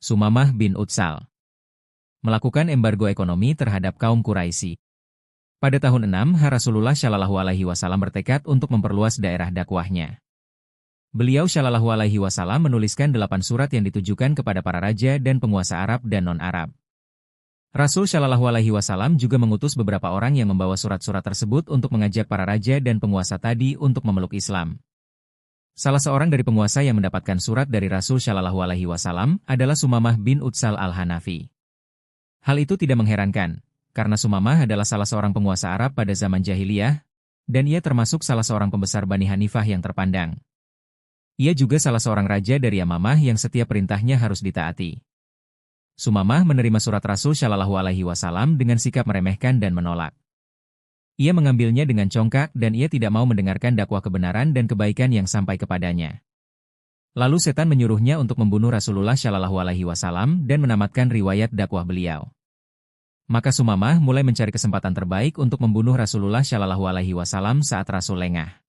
Sumamah bin Utsal melakukan embargo ekonomi terhadap kaum Quraisy. Pada tahun 6 Rasulullah Shallallahu Alaihi Wasallam bertekad untuk memperluas daerah dakwahnya. Beliau Shallallahu Alaihi Wasallam menuliskan 8 surat yang ditujukan kepada para raja dan penguasa Arab dan non-Arab. Rasul Shallallahu Alaihi Wasallam juga mengutus beberapa orang yang membawa surat-surat tersebut untuk mengajak para raja dan penguasa tadi untuk memeluk Islam. Salah seorang dari penguasa yang mendapatkan surat dari Rasul Shallallahu Alaihi Wasallam adalah Sumamah bin Utsal al-Hanafi. Hal itu tidak mengherankan, karena Sumamah adalah salah seorang penguasa Arab pada zaman jahiliyah, dan ia termasuk salah seorang pembesar Bani Hanifah yang terpandang. Ia juga salah seorang raja dari Yamamah yang setiap perintahnya harus ditaati. Sumamah menerima surat Rasul Shallallahu Alaihi Wasallam dengan sikap meremehkan dan menolak. Ia mengambilnya dengan congkak dan ia tidak mau mendengarkan dakwah kebenaran dan kebaikan yang sampai kepadanya. Lalu setan menyuruhnya untuk membunuh Rasulullah Shallallahu Alaihi Wasallam dan menamatkan riwayat dakwah beliau. Maka Sumamah mulai mencari kesempatan terbaik untuk membunuh Rasulullah Shallallahu Alaihi Wasallam saat Rasul lengah.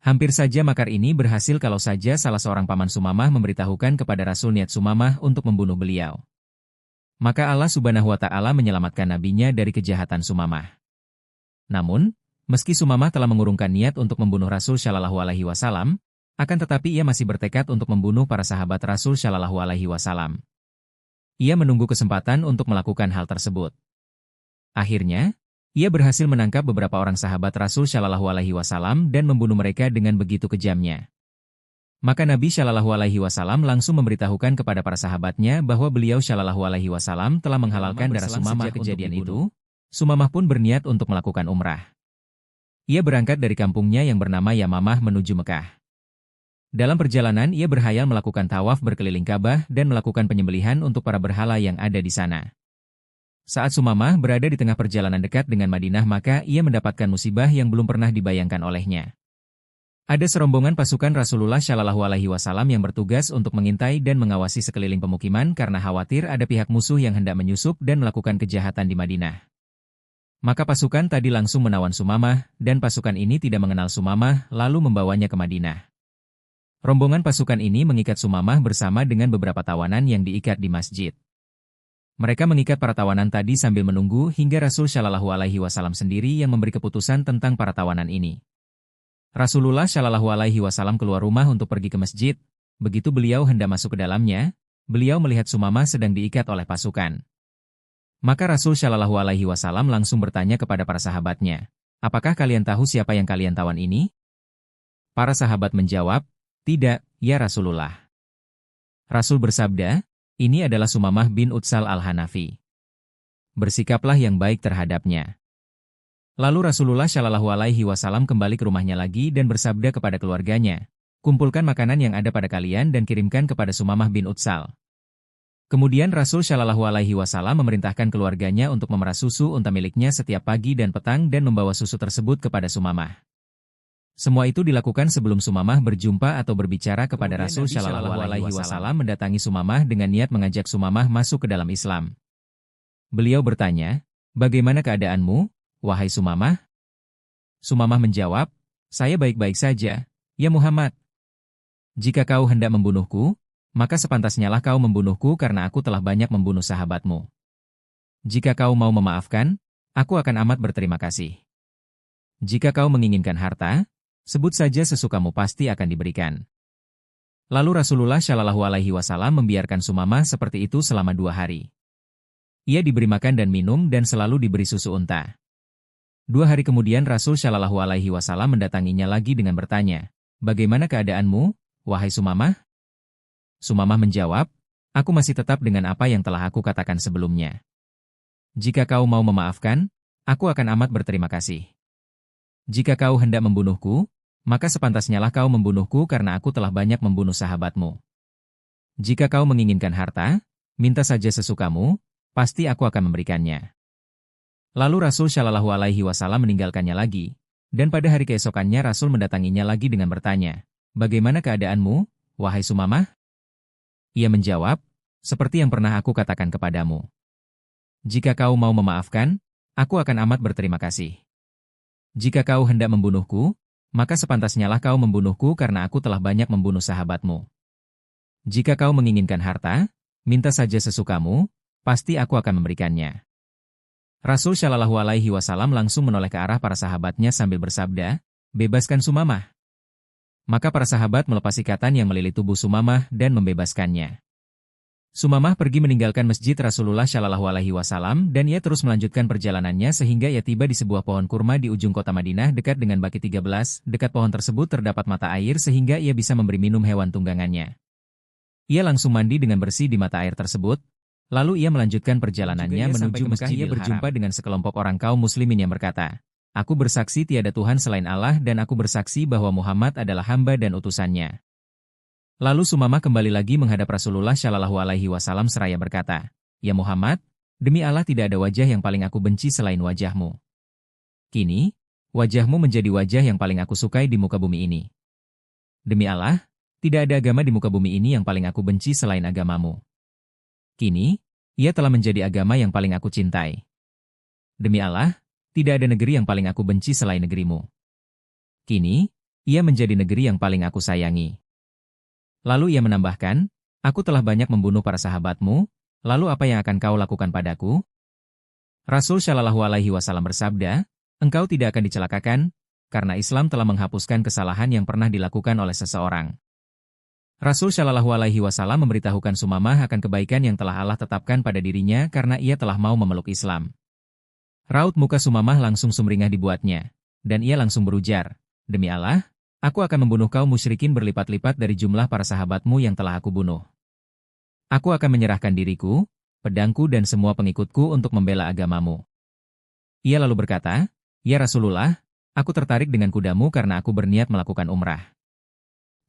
Hampir saja makar ini berhasil kalau saja salah seorang paman Sumamah memberitahukan kepada Rasul niat Sumamah untuk membunuh beliau. Maka Allah Subhanahu wa Ta'ala menyelamatkan nabinya dari kejahatan Sumamah. Namun, meski Sumamah telah mengurungkan niat untuk membunuh Rasul Shallallahu Alaihi Wasallam, akan tetapi ia masih bertekad untuk membunuh para sahabat Rasul Shallallahu Alaihi Wasallam. Ia menunggu kesempatan untuk melakukan hal tersebut. Akhirnya, ia berhasil menangkap beberapa orang sahabat Rasul Shallallahu Alaihi Wasallam dan membunuh mereka dengan begitu kejamnya. Maka Nabi Shallallahu Alaihi Wasallam langsung memberitahukan kepada para sahabatnya bahwa beliau Shallallahu Alaihi Wasallam telah menghalalkan darah Sumamah. Kejadian itu, Sumamah pun berniat untuk melakukan umrah. Ia berangkat dari kampungnya yang bernama Yamamah menuju Mekah. Dalam perjalanan ia berhayal melakukan tawaf berkeliling Ka'bah dan melakukan penyembelihan untuk para berhala yang ada di sana. Saat Sumamah berada di tengah perjalanan dekat dengan Madinah maka ia mendapatkan musibah yang belum pernah dibayangkan olehnya. Ada serombongan pasukan Rasulullah Shallallahu Alaihi Wasallam yang bertugas untuk mengintai dan mengawasi sekeliling pemukiman karena khawatir ada pihak musuh yang hendak menyusup dan melakukan kejahatan di Madinah. Maka pasukan tadi langsung menawan Sumamah, dan pasukan ini tidak mengenal Sumamah, lalu membawanya ke Madinah. Rombongan pasukan ini mengikat Sumamah bersama dengan beberapa tawanan yang diikat di masjid. Mereka mengikat para tawanan tadi sambil menunggu hingga Rasul Shallallahu Alaihi Wasallam sendiri yang memberi keputusan tentang para tawanan ini. Rasulullah Shallallahu Alaihi Wasallam keluar rumah untuk pergi ke masjid. Begitu beliau hendak masuk ke dalamnya, beliau melihat Sumamah sedang diikat oleh pasukan. Maka Rasul Shallallahu Alaihi Wasallam langsung bertanya kepada para sahabatnya, "Apakah kalian tahu siapa yang kalian tawan ini?" Para sahabat menjawab, "Tidak, ya Rasulullah." Rasul bersabda, "Ini adalah Sumamah bin Utsal al-Hanafi. Bersikaplah yang baik terhadapnya." Lalu Rasulullah Shallallahu Alaihi Wasallam kembali ke rumahnya lagi dan bersabda kepada keluarganya, "Kumpulkan makanan yang ada pada kalian dan kirimkan kepada Sumamah bin Utsal." Kemudian Rasul Shallallahu Alaihi Wasallam memerintahkan keluarganya untuk memerah susu unta miliknya setiap pagi dan petang dan membawa susu tersebut kepada Sumamah. Semua itu dilakukan sebelum Sumamah berjumpa atau berbicara kepada Rasul Shallallahu Alaihi Wasallam mendatangi Sumamah dengan niat mengajak Sumamah masuk ke dalam Islam. Beliau bertanya, "Bagaimana keadaanmu, wahai Sumamah?" Sumamah menjawab, "Saya baik-baik saja, ya Muhammad. Jika kau hendak membunuhku, maka sepantasnyalah kau membunuhku karena aku telah banyak membunuh sahabatmu. Jika kau mau memaafkan, aku akan amat berterima kasih. Jika kau menginginkan harta, sebut saja sesukamu pasti akan diberikan." Lalu Rasulullah Shallallahu Alaihi Wasallam membiarkan Sumamah seperti itu selama 2 hari. Ia diberi makan dan minum dan selalu diberi susu unta. 2 hari kemudian Rasul Shallallahu Alaihi Wasallam mendatanginya lagi dengan bertanya, "Bagaimana keadaanmu, wahai Sumamah?" Sumamah menjawab, "Aku masih tetap dengan apa yang telah aku katakan sebelumnya. Jika kau mau memaafkan, aku akan amat berterima kasih. Jika kau hendak membunuhku, maka sepantasnyalah kau membunuhku karena aku telah banyak membunuh sahabatmu. Jika kau menginginkan harta, minta saja sesukamu, pasti aku akan memberikannya." Lalu Rasul Shallallahu Alaihi Wasallam meninggalkannya lagi, dan pada hari keesokannya Rasul mendatanginya lagi dengan bertanya, "Bagaimana keadaanmu, wahai Sumamah?" Ia menjawab, "Seperti yang pernah aku katakan kepadamu. Jika kau mau memaafkan, aku akan amat berterima kasih. Jika kau hendak membunuhku, maka sepantasnyalah kau membunuhku karena aku telah banyak membunuh sahabatmu. Jika kau menginginkan harta, Minta saja sesukamu, pasti aku akan memberikannya. Rasul Shallallahu Alaihi Wasallam langsung menoleh ke arah para sahabatnya sambil bersabda, bebaskan Sumamah. Maka para sahabat melepas ikatan yang melilit tubuh Sumamah dan membebaskannya. Sumamah pergi meninggalkan masjid Rasulullah Shallallahu Alaihi Wasallam dan ia terus melanjutkan perjalanannya sehingga ia tiba di sebuah pohon kurma di ujung kota Madinah dekat dengan Baqi 13. Dekat pohon tersebut terdapat mata air sehingga ia bisa memberi minum hewan tunggangannya. Ia langsung mandi dengan bersih di mata air tersebut, lalu ia melanjutkan perjalanannya menuju Mekah. Ia berjumpa dengan sekelompok orang kaum muslimin yang berkata, aku bersaksi tiada Tuhan selain Allah dan aku bersaksi bahwa Muhammad adalah hamba dan utusannya. Lalu Sumamah kembali lagi menghadap Rasulullah Shallallahu Alaihi Wasallam seraya berkata, ya Muhammad, demi Allah tidak ada wajah yang paling aku benci selain wajahmu. Kini, wajahmu menjadi wajah yang paling aku sukai di muka bumi ini. Demi Allah, tidak ada agama di muka bumi ini yang paling aku benci selain agamamu. Kini, ia telah menjadi agama yang paling aku cintai. Demi Allah, tidak ada negeri yang paling aku benci selain negerimu. Kini, ia menjadi negeri yang paling aku sayangi. Lalu ia menambahkan, aku telah banyak membunuh para sahabatmu, lalu apa yang akan kau lakukan padaku? Rasul Shallallahu Alaihi Wasallam bersabda, engkau tidak akan dicelakakan, karena Islam telah menghapuskan kesalahan yang pernah dilakukan oleh seseorang. Rasul Shallallahu Alaihi Wasallam memberitahukan Sumamah akan kebaikan yang telah Allah tetapkan pada dirinya karena ia telah mau memeluk Islam. Raut muka Sumamah langsung sumringah dibuatnya, dan ia langsung berujar, demi Allah, aku akan membunuh kaum musyrikin berlipat-lipat dari jumlah para sahabatmu yang telah aku bunuh. Aku akan menyerahkan diriku, pedangku dan semua pengikutku untuk membela agamamu. Ia lalu berkata, ya Rasulullah, aku tertarik dengan kudamu karena aku berniat melakukan umrah.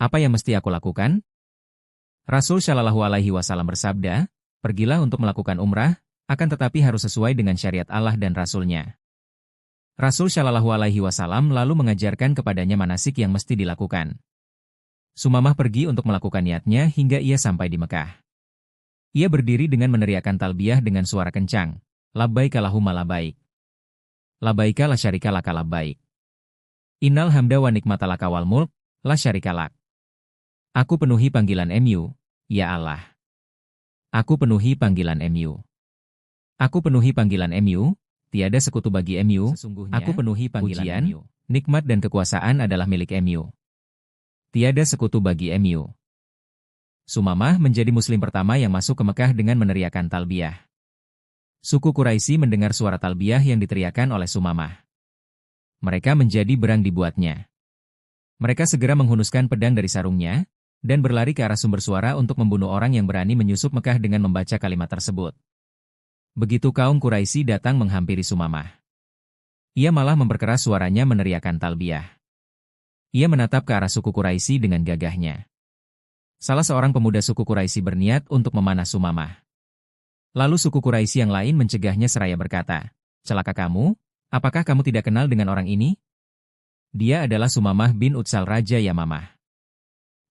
Apa yang mesti aku lakukan? Rasul Shallallahu Alaihi Wasallam bersabda, pergilah untuk melakukan umrah, akan tetapi harus sesuai dengan syariat Allah dan Rasul-Nya. Rasul Shallallahu Alaihi Wasallam lalu mengajarkan kepadanya manasik yang mesti dilakukan. Sumamah pergi untuk melakukan niatnya hingga ia sampai di Mekah. Ia berdiri dengan meneriakkan talbiyah dengan suara kencang, labbaik Allahumma labbaik. Labbaika la syarika laka labbaik. Innal hamda wa nikmata laka wal mulk, la syarika lak. Aku penuhi panggilan MU, ya Allah. Aku penuhi panggilan MU. Aku penuhi panggilan MU. Tiada sekutu bagi MU, aku penuhi panggilan MU. Nikmat dan kekuasaan adalah milik MU. Tiada sekutu bagi MU. Sumamah menjadi muslim pertama yang masuk ke Mekah dengan meneriakkan talbiyah. Suku Quraisy mendengar suara talbiyah yang diteriakkan oleh Sumamah. Mereka menjadi berang dibuatnya. Mereka segera menghunuskan pedang dari sarungnya, dan berlari ke arah sumber suara untuk membunuh orang yang berani menyusup Mekah dengan membaca kalimat tersebut. Begitu kaum Quraisy datang menghampiri Sumamah. Ia malah memperkeras suaranya meneriakkan talbiyah. Ia menatap ke arah suku Quraisy dengan gagahnya. Salah seorang pemuda suku Quraisy berniat untuk memanah Sumamah. Lalu suku Quraisy yang lain mencegahnya seraya berkata, celaka kamu, apakah kamu tidak kenal dengan orang ini? Dia adalah Sumamah bin Utsal Raja Yamamah.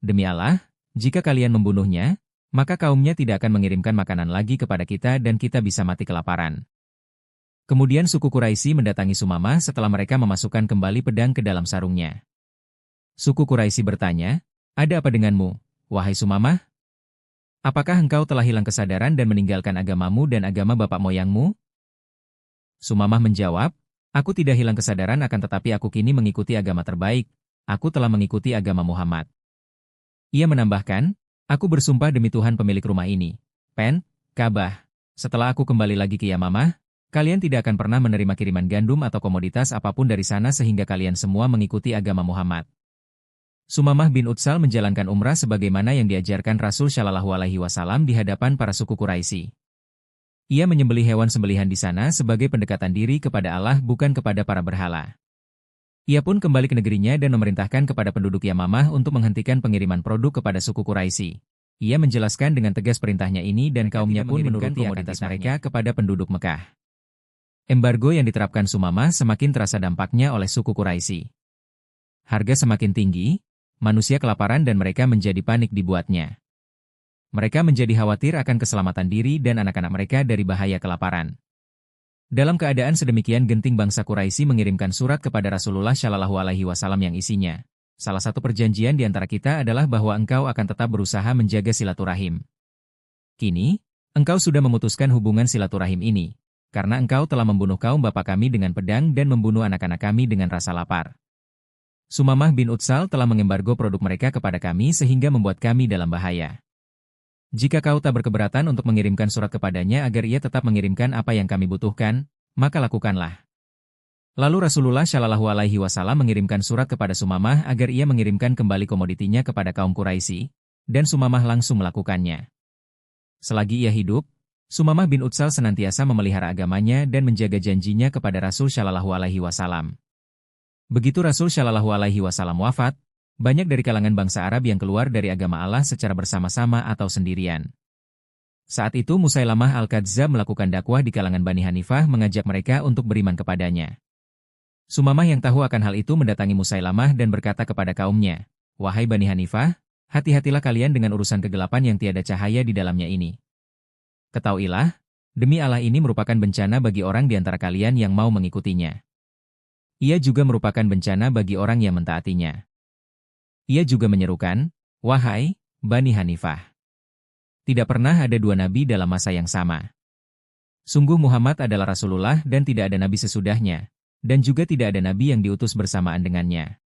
Demi Allah, jika kalian membunuhnya, maka kaumnya tidak akan mengirimkan makanan lagi kepada kita dan kita bisa mati kelaparan. Kemudian suku Quraisy mendatangi Sumamah setelah mereka memasukkan kembali pedang ke dalam sarungnya. Suku Quraisy bertanya, ada apa denganmu, wahai Sumamah? Apakah engkau telah hilang kesadaran dan meninggalkan agamamu dan agama bapak moyangmu? Sumamah menjawab, aku tidak hilang kesadaran akan tetapi aku kini mengikuti agama terbaik, aku telah mengikuti agama Muhammad. Ia menambahkan, aku bersumpah demi Tuhan pemilik rumah ini, Ka'bah, setelah aku kembali lagi ke Yamamah, kalian tidak akan pernah menerima kiriman gandum atau komoditas apapun dari sana sehingga kalian semua mengikuti agama Muhammad. Sumamah bin Utsal menjalankan umrah sebagaimana yang diajarkan Rasul Shallallahu Alaihi Wasallam di hadapan para suku Quraisy. Ia menyembelih hewan sembelihan di sana sebagai pendekatan diri kepada Allah bukan kepada para berhala. Ia pun kembali ke negerinya dan memerintahkan kepada penduduk Yamamah untuk menghentikan pengiriman produk kepada suku Quraisy. Ia menjelaskan dengan tegas perintahnya ini dan kaumnya pun menurunkan komoditas mereka kepada penduduk Mekah. Embargo yang diterapkan Sumamah semakin terasa dampaknya oleh suku Quraisy. Harga semakin tinggi, manusia kelaparan dan mereka menjadi panik dibuatnya. Mereka menjadi khawatir akan keselamatan diri dan anak-anak mereka dari bahaya kelaparan. Dalam keadaan sedemikian genting bangsa Quraisy mengirimkan surat kepada Rasulullah Shallallahu Alaihi Wasallam yang isinya, salah satu perjanjian di antara kita adalah bahwa engkau akan tetap berusaha menjaga silaturahim. Kini, engkau sudah memutuskan hubungan silaturahim ini, karena engkau telah membunuh kaum bapak kami dengan pedang dan membunuh anak-anak kami dengan rasa lapar. Sumamah bin Utsal telah mengembargo produk mereka kepada kami sehingga membuat kami dalam bahaya. Jika kau tak berkeberatan untuk mengirimkan surat kepadanya agar ia tetap mengirimkan apa yang kami butuhkan, maka lakukanlah. Lalu Rasulullah Shallallahu Alaihi Wasallam mengirimkan surat kepada Sumamah agar ia mengirimkan kembali komoditinya kepada kaum Quraisy, dan Sumamah langsung melakukannya. Selagi ia hidup, Sumamah bin Utsal senantiasa memelihara agamanya dan menjaga janjinya kepada Rasul Shallallahu Alaihi Wasallam. Begitu Rasul Shallallahu Alaihi Wasallam wafat, banyak dari kalangan bangsa Arab yang keluar dari agama Allah secara bersama-sama atau sendirian. Saat itu Musailamah Al-Kadzdzab melakukan dakwah di kalangan Bani Hanifah mengajak mereka untuk beriman kepadanya. Sumamah yang tahu akan hal itu mendatangi Musailamah dan berkata kepada kaumnya, "Wahai Bani Hanifah, hati-hatilah kalian dengan urusan kegelapan yang tiada cahaya di dalamnya ini. Ketahuilah, demi Allah ini merupakan bencana bagi orang di antara kalian yang mau mengikutinya. Ia juga merupakan bencana bagi orang yang mentaatinya." Ia juga menyerukan, "Wahai Bani Hanifah, tidak pernah ada dua nabi dalam masa yang sama. Sungguh Muhammad adalah Rasulullah dan tidak ada nabi sesudahnya, dan juga tidak ada nabi yang diutus bersamaan dengannya."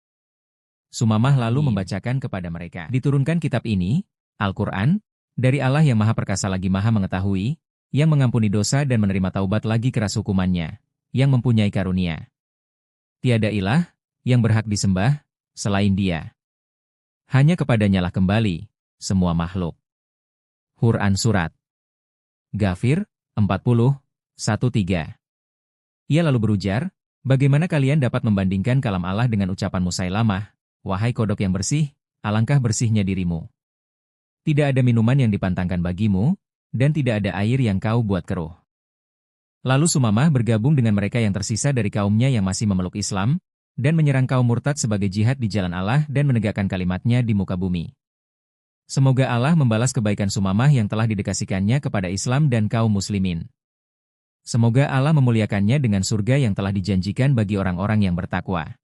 Sumamah lalu membacakan kepada mereka, "Diturunkan kitab ini, Al-Quran, dari Allah yang Maha Perkasa lagi Maha Mengetahui, yang mengampuni dosa dan menerima taubat lagi keras hukumannya, yang mempunyai karunia. Tiada ilah yang berhak disembah selain Dia. Hanya kepadanya lah kembali semua makhluk." Quran Surat Ghafir 40:1-3. Ia lalu berujar, "Bagaimana kalian dapat membandingkan kalam Allah dengan ucapan Musailamah, wahai kodok yang bersih, alangkah bersihnya dirimu. Tidak ada minuman yang dipantangkan bagimu, dan tidak ada air yang kau buat keruh." Lalu Sumamah bergabung dengan mereka yang tersisa dari kaumnya yang masih memeluk Islam, dan menyerang kaum murtad sebagai jihad di jalan Allah dan menegakkan kalimatnya di muka bumi. Semoga Allah membalas kebaikan Sumamah yang telah didedikasikannya kepada Islam dan kaum muslimin. Semoga Allah memuliakannya dengan surga yang telah dijanjikan bagi orang-orang yang bertakwa.